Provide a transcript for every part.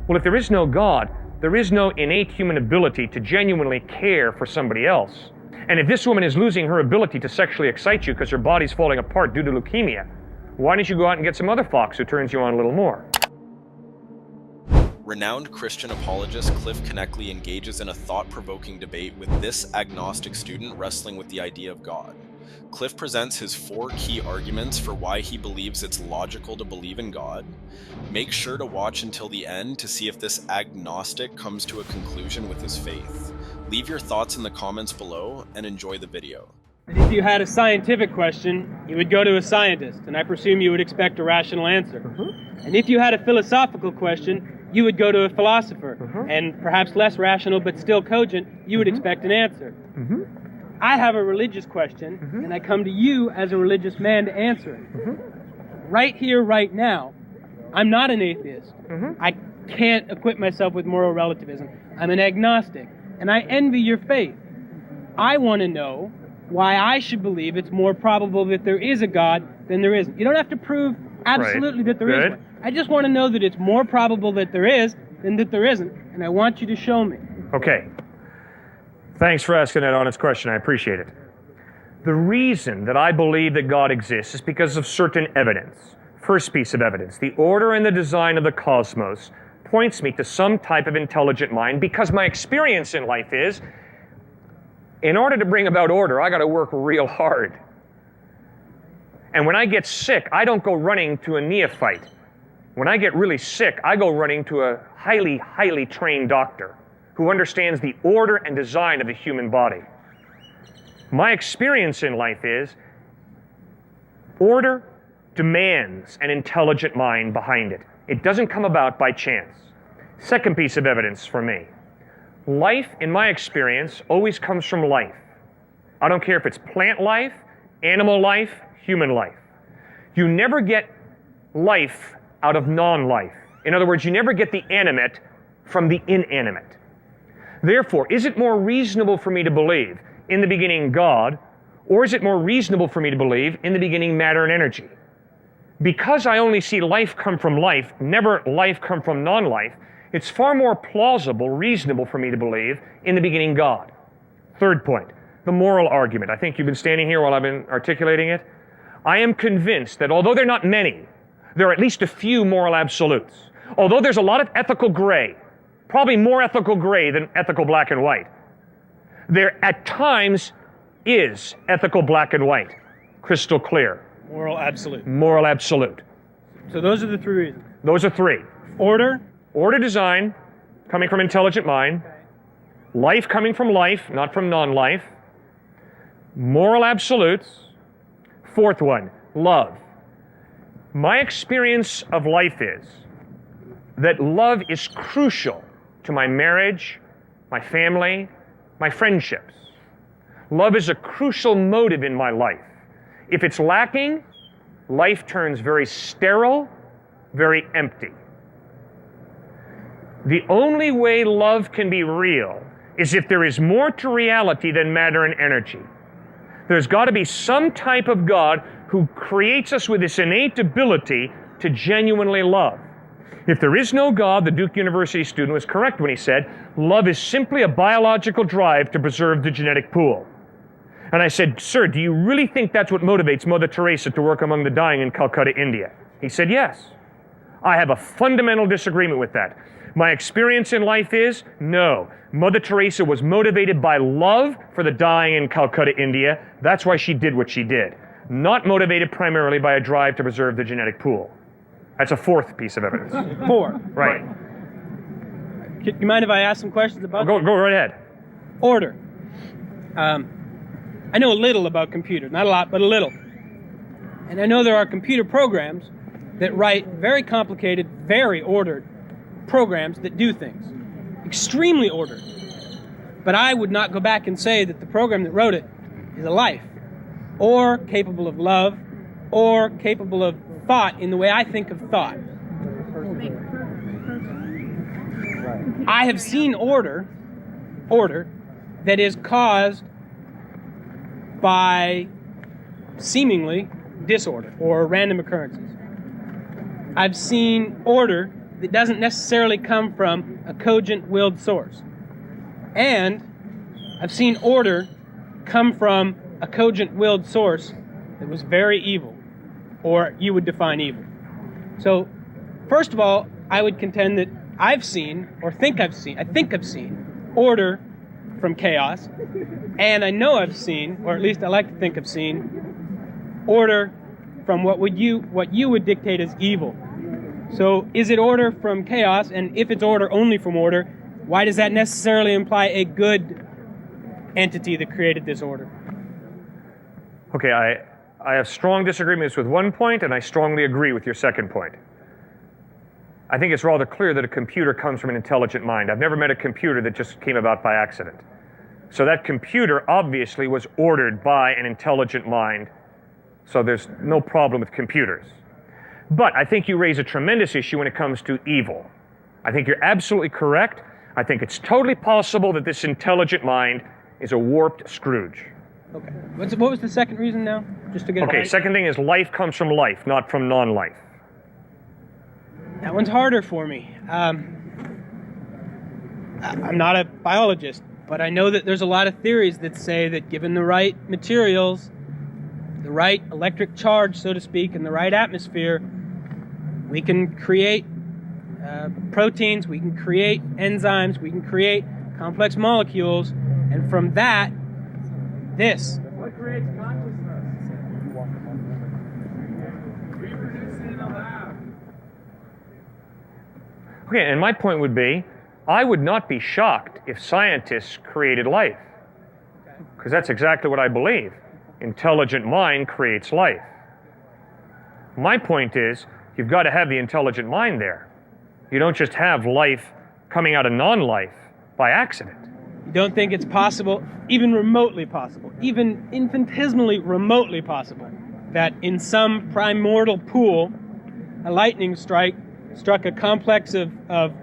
Well, if there is no God, there is no innate human ability to genuinely care for somebody else. And if this woman is losing her ability to sexually excite you because her body's falling apart due to leukemia, why don't you go out and get some other fox who turns you on a little more? Renowned Christian apologist Cliffe Knechtle engages in a thought-provoking debate with this agnostic student wrestling with the idea of God. Cliffe presents his 4 key arguments for why he believes it's logical to believe in God. Make sure to watch until the end to see if this agnostic comes to a conclusion with his faith. Leave your thoughts in the comments below and enjoy the video. If you had a scientific question, you would go to a scientist, and I presume you would expect a rational answer. And if you had a philosophical question, you would go to a philosopher, and perhaps less rational but still cogent, you would expect an answer. I have a religious question, and I come to you as a religious man to answer it. Right here, right now, I'm not an atheist. I can't equip myself with moral relativism. I'm an agnostic, and I envy your faith. I want to know why I should believe it's more probable that there is a God than there isn't. You don't have to prove absolutely that there is one. I just want to know that it's more probable that there is than that there isn't, and I want you to show me. Okay. Thanks for asking that honest question. I appreciate it. The reason that I believe that God exists is because of certain evidence. First piece of evidence, the order and the design of the cosmos points me to some type of intelligent mind, because my experience in life is, in order to bring about order, I got to work real hard. And when I get sick, I don't go running to a neophyte. When I get really sick, I go running to a highly, highly trained doctor who understands the order and design of the human body. My experience in life is order demands an intelligent mind behind it. It doesn't come about by chance. Second piece of evidence for me. Life, in my experience, always comes from life. I don't care if it's plant life, animal life, human life. You never get life out of non-life. In other words, you never get the animate from the inanimate. Therefore, is it more reasonable for me to believe in the beginning God, or is it more reasonable for me to believe in the beginning matter and energy? Because I only see life come from life, never life come from non-life, it's far more plausible, reasonable for me to believe in the beginning God. Third point, the moral argument. I think you've been standing here while I've been articulating it. I am convinced that although there are not many, there are at least a few moral absolutes. Although there's a lot of ethical gray, probably more ethical gray than ethical black and white, there at times is ethical black and white, crystal clear. Moral absolute. Moral absolute. So those are the 3 reasons. Those are 3. Order. Order design, coming from intelligent mind. Life coming from life, not from non-life. Moral absolutes. 4th one, love. My experience of life is that love is crucial to my marriage, my family, my friendships. Love is a crucial motive in my life. If it's lacking, life turns very sterile, very empty. The only way love can be real is if there is more to reality than matter and energy. There's got to be some type of God who creates us with this innate ability to genuinely love. If there is no God, the Duke University student was correct when he said, love is simply a biological drive to preserve the genetic pool. And I said, sir, do you really think that's what motivates Mother Teresa to work among the dying in Calcutta, India? He said, yes. I have a fundamental disagreement with that. My experience in life is, no. Mother Teresa was motivated by love for the dying in Calcutta, India. That's why she did what she did. Not motivated primarily by a drive to preserve the genetic pool. That's a 4th piece of evidence. 4. Right. Do you mind if I ask some questions about Go right ahead. Order. I know a little about computers. Not a lot, but a little. And I know there are computer programs that write very complicated, very ordered programs that do things. Extremely ordered. But I would not go back and say that the program that wrote it is a life, or capable of love, or capable of thought in the way I think of thought. I have seen order that is caused by seemingly disorder or random occurrences. I've seen order that doesn't necessarily come from a cogent willed source. And I've seen order come from a cogent willed source that was very evil, or you would define evil. So, first of all, I would contend that I've seen, or think I've seen order from chaos, and I know I've seen, or at least I like to think I've seen, order from what you would dictate as evil. So is it order from chaos? And if it's order only from order, why does that necessarily imply a good entity that created this order? Okay, I have strong disagreements with one point, and I strongly agree with your second point. I think it's rather clear that a computer comes from an intelligent mind. I've never met a computer that just came about by accident. So that computer obviously was ordered by an intelligent mind, so there's no problem with computers. But I think you raise a tremendous issue when it comes to evil. I think you're absolutely correct. I think it's totally possible that this intelligent mind is a warped Scrooge. Okay. What was the second reason now? Just to get it Okay, right? second thing is life comes from life, not from non-life. That one's harder for me. I'm not a biologist, but I know that there's a lot of theories that say that given the right materials, the right electric charge, so to speak, and the right atmosphere, we can create proteins, we can create enzymes, we can create complex molecules, and from that, this. What creates consciousness? Reproduce it in a lab. Okay, and my point would be, I would not be shocked if scientists created life, because that's exactly what I believe. Intelligent mind creates life. My point is, you've got to have the intelligent mind there. You don't just have life coming out of non-life by accident. You don't think it's possible, even remotely possible, even infinitesimally remotely possible, that in some primordial pool, a lightning strike struck a complex of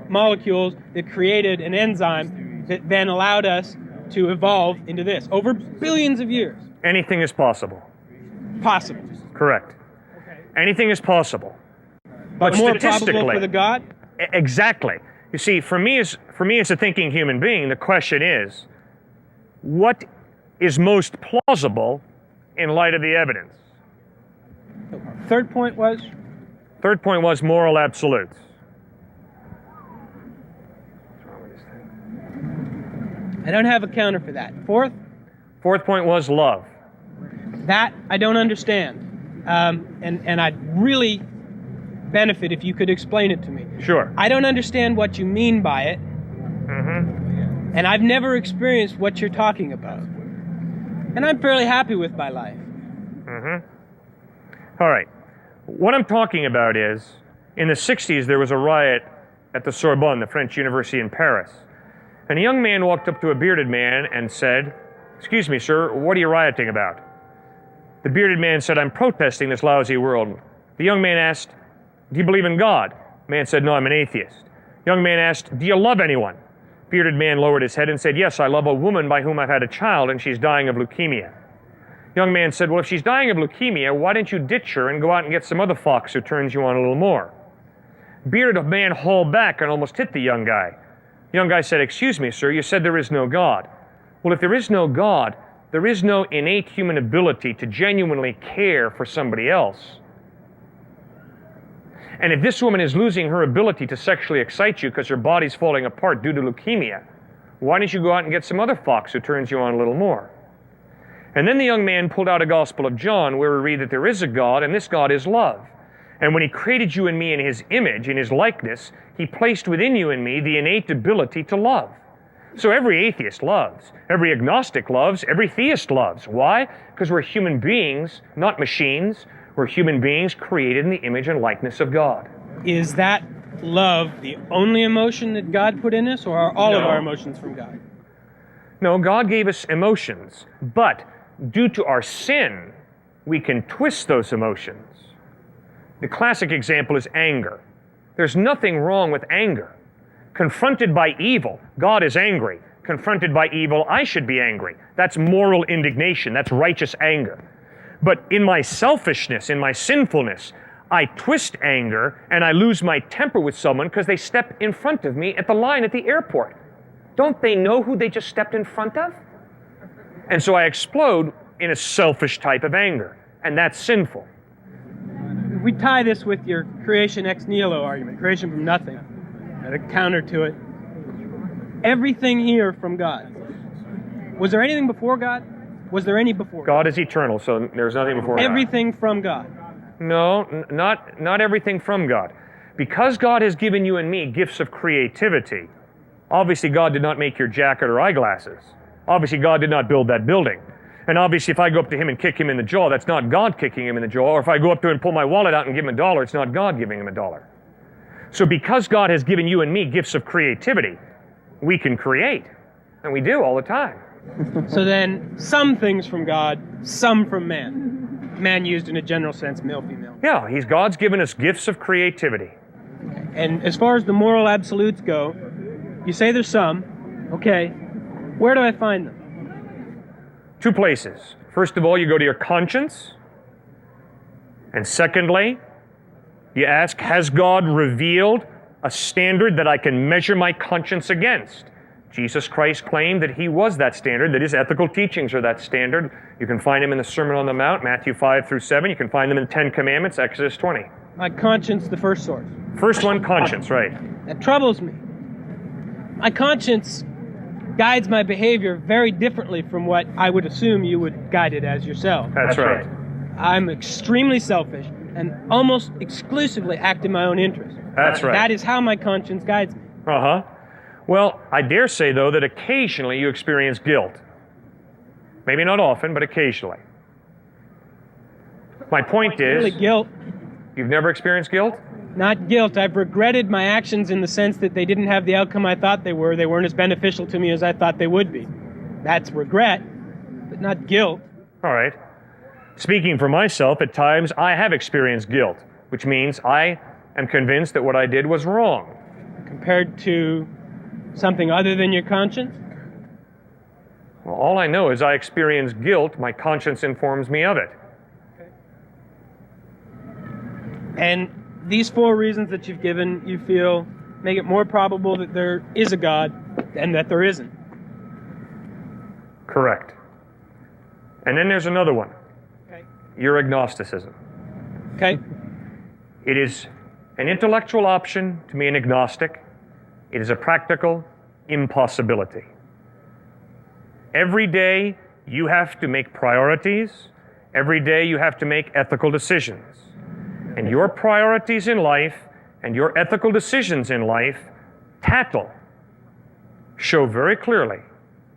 molecules that created an enzyme that then allowed us to evolve into this over billions of years? Anything is possible. Possible. Correct. Okay. Anything is possible. But more probable statistically, for the God? Exactly. You see, for me as a thinking human being, the question is, what is most plausible in light of the evidence? Third point was? Third point was moral absolutes. I don't have a counter for that. Fourth? Fourth point was love. That I don't understand. And I'd really benefit if you could explain it to me. Sure. I don't understand what you mean by it. Mm-hmm. And I've never experienced what you're talking about. And I'm fairly happy with my life. Mm-hmm. All right. What I'm talking about is, in the 60s, there was a riot at the Sorbonne, the French university in Paris. And a young man walked up to a bearded man and said, "Excuse me, sir, what are you rioting about?" The bearded man said, "I'm protesting this lousy world." The young man asked, "Do you believe in God?" The man said, "No, I'm an atheist." Young man asked, "Do you love anyone?" Bearded man lowered his head and said, "Yes, I love a woman by whom I've had a child, and she's dying of leukemia." Young man said, "Well, if she's dying of leukemia, why don't you ditch her and go out and get some other fox who turns you on a little more?" Bearded man hauled back and almost hit the young guy. The young guy said, "Excuse me, sir, you said there is no God." Well, if there is no God, there is no innate human ability to genuinely care for somebody else. And if this woman is losing her ability to sexually excite you because her body's falling apart due to leukemia, why don't you go out and get some other fox who turns you on a little more? And then the young man pulled out a Gospel of John where we read that there is a God, and this God is love. And when he created you and me in his image, in his likeness, he placed within you and me the innate ability to love. So every atheist loves, every agnostic loves, every theist loves. Why? Because we're human beings, not machines. We're human beings created in the image and likeness of God. Is that love the only emotion that God put in us, or are all of No. our emotions from God? No, God gave us emotions, but due to our sin, we can twist those emotions. The classic example is anger. There's nothing wrong with anger. Confronted by evil, God is angry. Confronted by evil, I should be angry. That's moral indignation. That's righteous anger. But in my selfishness, in my sinfulness, I twist anger and I lose my temper with someone because they step in front of me at the line at the airport. Don't they know who they just stepped in front of? And so I explode in a selfish type of anger, and that's sinful. If we tie this with your creation ex nihilo argument, creation from nothing, the counter to it, everything here from God. Was there anything before God? Was there any before God? God is eternal, so there's nothing before God. Everything from God. No, not everything from God. Because God has given you and me gifts of creativity, obviously God did not make your jacket or eyeglasses. Obviously God did not build that building. And obviously if I go up to him and kick him in the jaw, that's not God kicking him in the jaw. Or if I go up to him and pull my wallet out and give him $1, it's not God giving him $1. So because God has given you and me gifts of creativity, we can create. And we do all the time. So then, some things from God, some from man. Man used in a general sense, male, female. Yeah, God's given us gifts of creativity. And as far as the moral absolutes go, you say there's some. Okay, where do I find them? 2 places. First of all, you go to your conscience. And secondly, you ask, has God revealed a standard that I can measure my conscience against? Jesus Christ claimed that he was that standard, that his ethical teachings are that standard. You can find them in the Sermon on the Mount, Matthew 5 through 7. You can find them in the 10 Commandments, Exodus 20. My conscience, the first source. First one, conscience, right. That troubles me. My conscience guides my behavior very differently from what I would assume you would guide it as yourself. That's right. I'm extremely selfish and almost exclusively act in my own interest. That's right. That is how my conscience guides me. Uh-huh. Well, I dare say, though, that occasionally you experience guilt. Maybe not often, but occasionally. My point is... Really guilt. You've never experienced guilt? Not guilt. I've regretted my actions in the sense that they didn't have the outcome I thought they were. They weren't as beneficial to me as I thought they would be. That's regret, but not guilt. All right. Speaking for myself, at times I have experienced guilt, which means I am convinced that what I did was wrong. Compared to something other than your conscience? Well, all I know is I experience guilt. My conscience informs me of it. Okay. And these 4 reasons that you've given, you feel, make it more probable that there is a God than that there isn't. Correct. And then there's another one. Okay. Your agnosticism. Okay. It is an intellectual option to be an agnostic. It is a practical impossibility. Every day you have to make priorities. Every day you have to make ethical decisions. And your priorities in life and your ethical decisions in life, show very clearly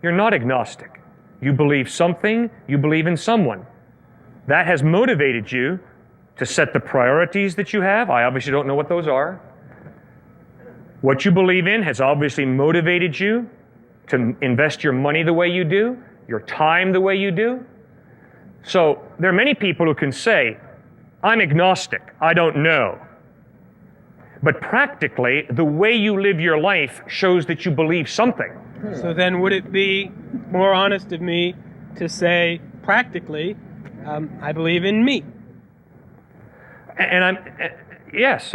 you're not agnostic. You believe something, you believe in someone. That has motivated you to set the priorities that you have. I obviously don't know what those are. What you believe in has obviously motivated you to invest your money the way you do, your time the way you do. So there are many people who can say, I'm agnostic, I don't know. But practically, the way you live your life shows that you believe something. So then would it be more honest of me to say, practically, I believe in me? And yes,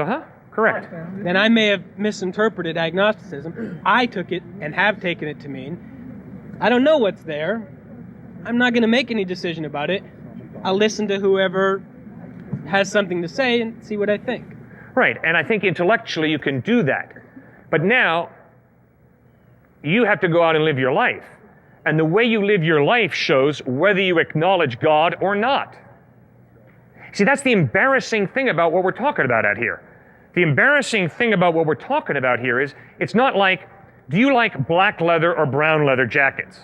correct. Then I may have misinterpreted agnosticism. I took it and have taken it to mean, I don't know what's there. I'm not going to make any decision about it. I'll listen to whoever has something to say and see what I think. Right, and I think intellectually you can do that. But now, you have to go out and live your life. And the way you live your life shows whether you acknowledge God or not. See, that's the embarrassing thing about what we're talking about out here. The embarrassing thing about what we're talking about here is, it's not like, do you like black leather or brown leather jackets?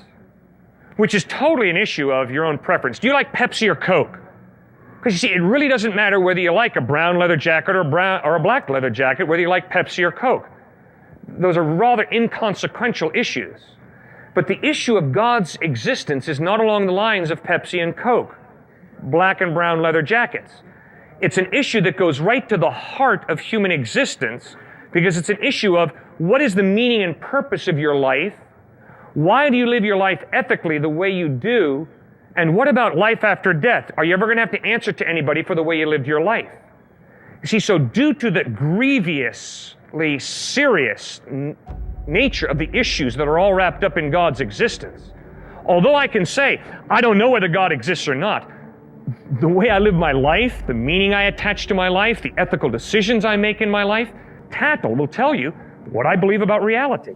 Which is totally an issue of your own preference. Do you like Pepsi or Coke? Because you see, it really doesn't matter whether you like a brown leather jacket or a black leather jacket, whether you like Pepsi or Coke. Those are rather inconsequential issues. But the issue of God's existence is not along the lines of Pepsi and Coke, black and brown leather jackets. It's an issue that goes right to the heart of human existence, because it's an issue of what is the meaning and purpose of your life? Why do you live your life ethically the way you do? And what about life after death? Are you ever going to have to answer to anybody for the way you lived your life? You see, so due to the grievously serious nature of the issues that are all wrapped up in God's existence, although I can say, I don't know whether God exists or not, the way I live my life, the meaning I attach to my life, the ethical decisions I make in my life, Knechtle will tell you what I believe about reality.